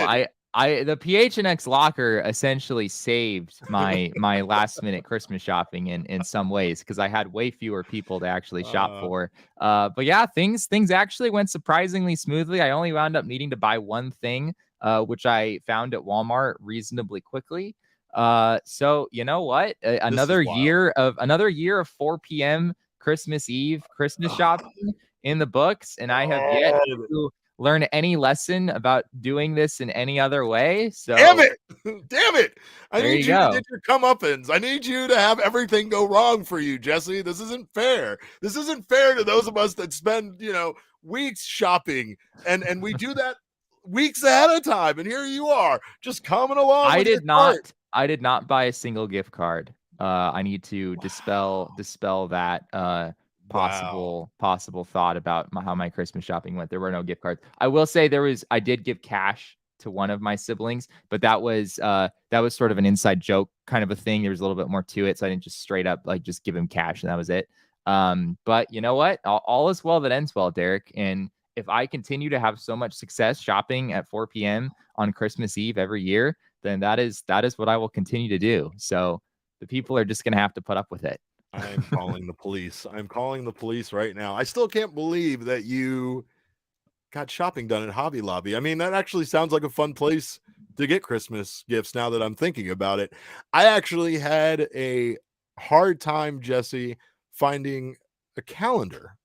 The PHNX locker essentially saved my last minute Christmas shopping in some ways, because I had way fewer people to actually shop for. But yeah, things actually went surprisingly smoothly. I only wound up needing to buy one thing, which I found at Walmart reasonably quickly. So you know what? Another year of 4 p.m. Christmas Eve Christmas shopping in the books, and I have yet to learn any lesson about doing this in any other way. So
damn it. I need you to get your comeuppance. I need you to have everything go wrong for you, Jesse. This isn't fair. This isn't fair to those of us that spend, weeks shopping, and we do that weeks ahead of time. And here you are just coming along.
I did not buy a single gift card. I need to dispel that possible thought about how my Christmas shopping went. There were no gift cards. I will say I did give cash to one of my siblings, but that was sort of an inside joke kind of a thing. There was a little bit more to it, so I didn't just straight up just give him cash and that was it. But you know what? All is well that ends well, Derek. And if I continue to have so much success shopping at 4 p.m. on Christmas Eve every year, then that is what I will continue to do. So the people are just going to have to put up with it.
I'm calling the police. I'm calling the police right now. I still can't believe that you got shopping done at Hobby Lobby. I mean, that actually sounds like a fun place to get Christmas gifts now that I'm thinking about it. I actually had a hard time, Jesse, finding a calendar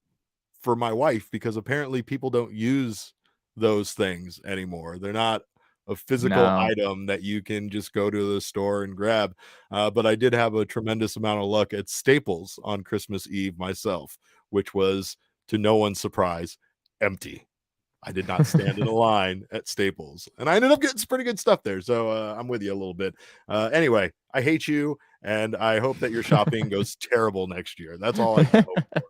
for my wife, because apparently people don't use those things anymore. They're not a physical item that you can just go to the store and grab. But I did have a tremendous amount of luck at Staples on Christmas Eve myself, which was, to no one's surprise, empty. I did not stand in a line at Staples, and I ended up getting some pretty good stuff there. So I'm with you a little bit. Anyway, I hate you, and I hope that your shopping goes terrible next year. That's all I can hope for.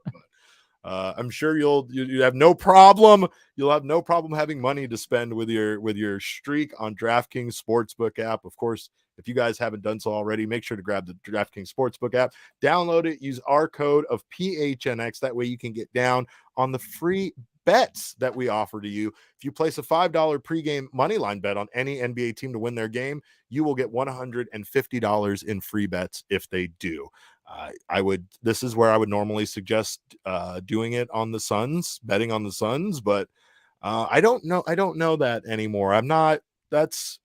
I'm sure you have no problem. You'll have no problem having money to spend with your streak on DraftKings Sportsbook app. Of course, if you guys haven't done so already, make sure to grab the DraftKings Sportsbook app, download it, use our code of PHNX. That way you can get down on the free bets that we offer to you. If you place a $5 pregame moneyline bet on any NBA team to win their game, you will get $150 in free bets if they do. This is where I would normally suggest doing it on the Suns, betting on the Suns, but I don't know that anymore. I'm not. That's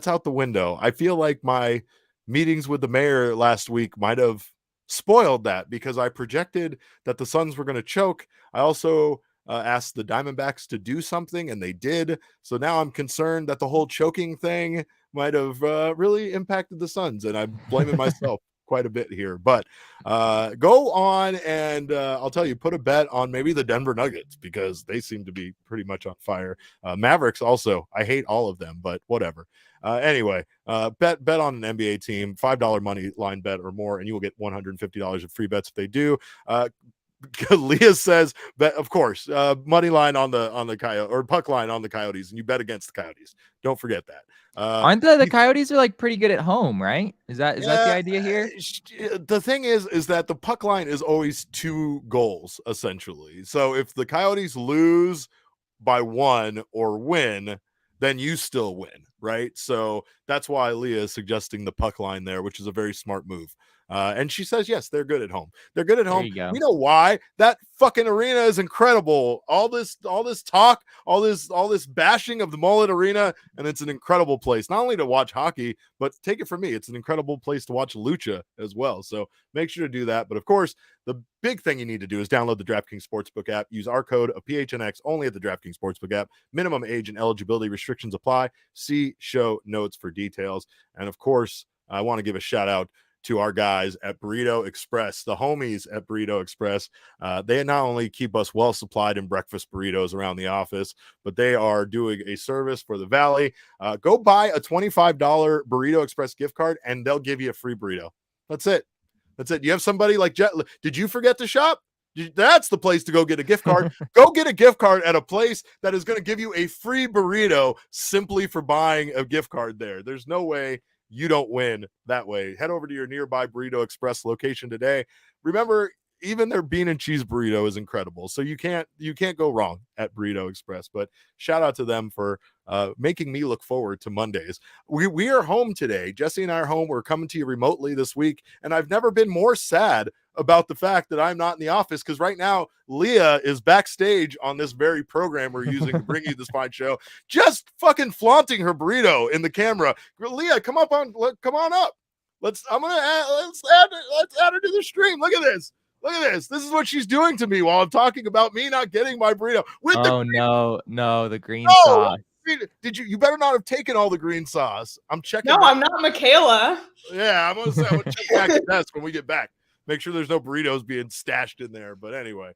out the window. I feel like my meetings with the mayor last week might have spoiled that because I projected that the Suns were going to choke. I also asked the Diamondbacks to do something, and they did. So now I'm concerned that the whole choking thing might have really impacted the Suns, and I'm blaming myself quite a bit here. But go on and I'll tell you, put a bet on maybe the Denver Nuggets because they seem to be pretty much on fire. Mavericks also, I hate all of them, but whatever. Anyway, bet on an NBA team, $5 money line bet or more, and you will get $150 of free bets if they do. Leah says that, of course, money line on the Coyote or puck line on the Coyotes, and you bet against the Coyotes. Don't forget that.
Aren't the Coyotes are like pretty good at home, right? Is that the idea here?
The thing is that the puck line is always 2 goals essentially. So if the Coyotes lose by 1 or win, then you still win, right? So that's why Leah is suggesting the puck line there, which is a very smart move. And she says, yes, they're good at home. They're good at home. We know why. That fucking arena is incredible. All this talk, all this bashing of the Mullet Arena, and it's an incredible place, not only to watch hockey, but take it from me, it's an incredible place to watch lucha as well. So make sure to do that. But of course, the big thing you need to do is download the DraftKings Sportsbook app. Use our code of PHNX only at the DraftKings Sportsbook app. Minimum age and eligibility restrictions apply. See show notes for details. And of course, I want to give a shout out to our guys at Burrito Express, the homies at Burrito Express. They not only keep us well supplied in breakfast burritos around the office, but they are doing a service for the Valley. Go buy a $25 Burrito Express gift card and they'll give you a free burrito. That's it. You have somebody like Jet. Did you forget to shop? That's the place to go get a gift card. Go get a gift card at a place that is going to give you a free burrito simply for buying a gift card there. There's no way you don't win that way. Head over to your nearby Burrito Express location today. Remember, even their bean and cheese burrito is incredible. So you can't go wrong at Burrito Express. But shout out to them for making me look forward to Mondays. We are home today. Jesse and I are home. We're coming to you remotely this week. And I've never been more sad about the fact that I'm not in the office, because right now Leah is backstage on this very program we're using to bring you this fine show, just fucking flaunting her burrito in the camera. Leah, come on up. Let's add her to the stream. Look at this. This is what she's doing to me while I'm talking about me not getting my burrito.
The green sauce.
Did you better not have taken all the green sauce. I'm checking.
No, I'm not Michaela.
Yeah, I'm gonna check back the desk when we get back. Make sure there's no burritos being stashed in there. But anyway,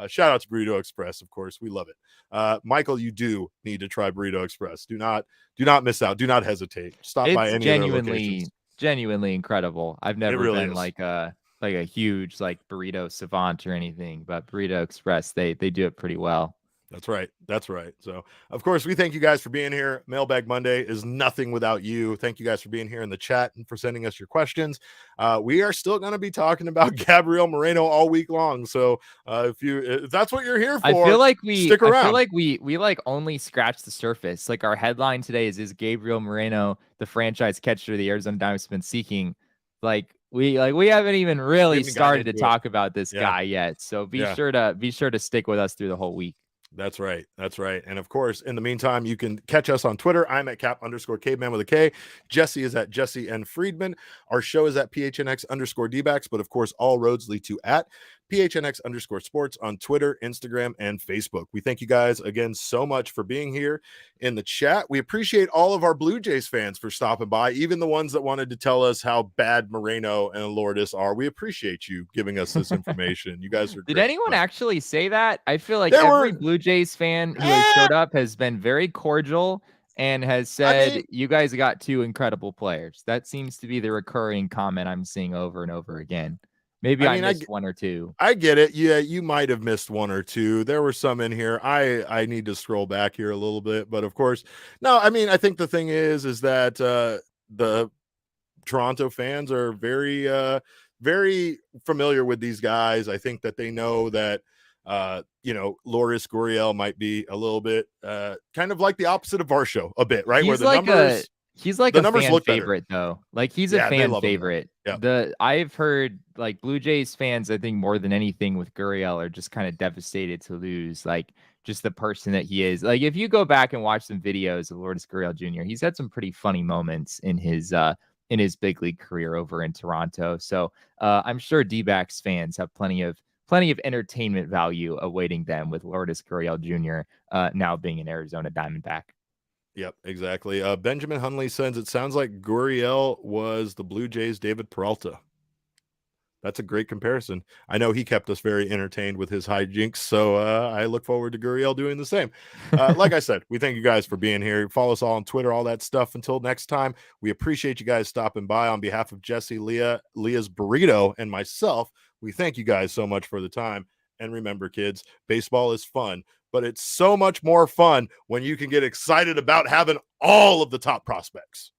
shout out to Burrito Express. Of course, we love it. Michael, you do need to try Burrito Express. Do not miss out. Do not hesitate. Stop by any of their locations.
Genuinely incredible. I've never
really
been
is.
like a huge like burrito savant or anything, but Burrito Express, they do it pretty well.
That's right. So, of course, we thank you guys for being here. Mailbag Monday is nothing without you. Thank you guys for being here in the chat and for sending us your questions. We are still going to be talking about Gabriel Moreno all week long. So, if that's what you're here for,
I feel like
stick around.
I feel like we like only scratched the surface. Like our headline today is Gabriel Moreno the franchise catcher the Arizona Diamondbacks have been seeking? Like we haven't even really started to talk about this guy yet. So be sure to stick with us through the whole week.
That's right. And of course, in the meantime, you can catch us on Twitter. I'm at Cap_caveman with a K. Jesse is at Jesse N. Friedman. Our show is at PHNX_DBacks, but of course, all roads lead to at PHNX_sports on Twitter, Instagram, and Facebook. We thank you guys again so much for being here in the chat. We appreciate all of our Blue Jays fans for stopping by, even the ones that wanted to tell us how bad Moreno and Lourdes are. We appreciate you giving us this information. You guys are
Did
great.
anyone actually say that? I feel like every Blue Jays fan who has showed up has been very cordial and has said, you guys got 2 incredible players. That seems to be the recurring comment I'm seeing over and over again. Maybe I missed 1 or 2.
I get it. Yeah, you might have missed 1 or 2. There were some in here. I need to scroll back here a little bit. But of course, no, I mean, I think the thing is that the Toronto fans are very, very familiar with these guys. I think that they know that, Lourdes Gurriel might be a little bit kind of like the opposite of Varsho a bit, right?
He's
Where the
like
numbers...
He's like
The
a
numbers
fan
look better.
favorite, though. Like, he's a
Yeah, they
fan
love him,
favorite.
yeah.
I've heard, like, Blue Jays fans, I think more than anything with Gurriel are just kind of devastated to lose, like, just the person that he is. Like, if you go back and watch some videos of Lourdes Gurriel Jr., he's had some pretty funny moments in his big league career over in Toronto. So I'm sure D-backs fans have plenty of entertainment value awaiting them with Lourdes Gurriel Jr. Now being an Arizona Diamondback.
Yep, exactly. Benjamin Hunley says it sounds like Gurriel was the Blue Jays' David Peralta. That's a great comparison. I know he kept us very entertained with his hijinks, so I look forward to Gurriel doing the same. Like I said, we thank you guys for being here. Follow us all on Twitter, all that stuff. Until next time, we appreciate you guys stopping by. On behalf of Jesse, Leah's Burrito, and myself, we thank you guys so much for the time. And remember, kids, baseball is fun, but it's so much more fun when you can get excited about having all of the top prospects.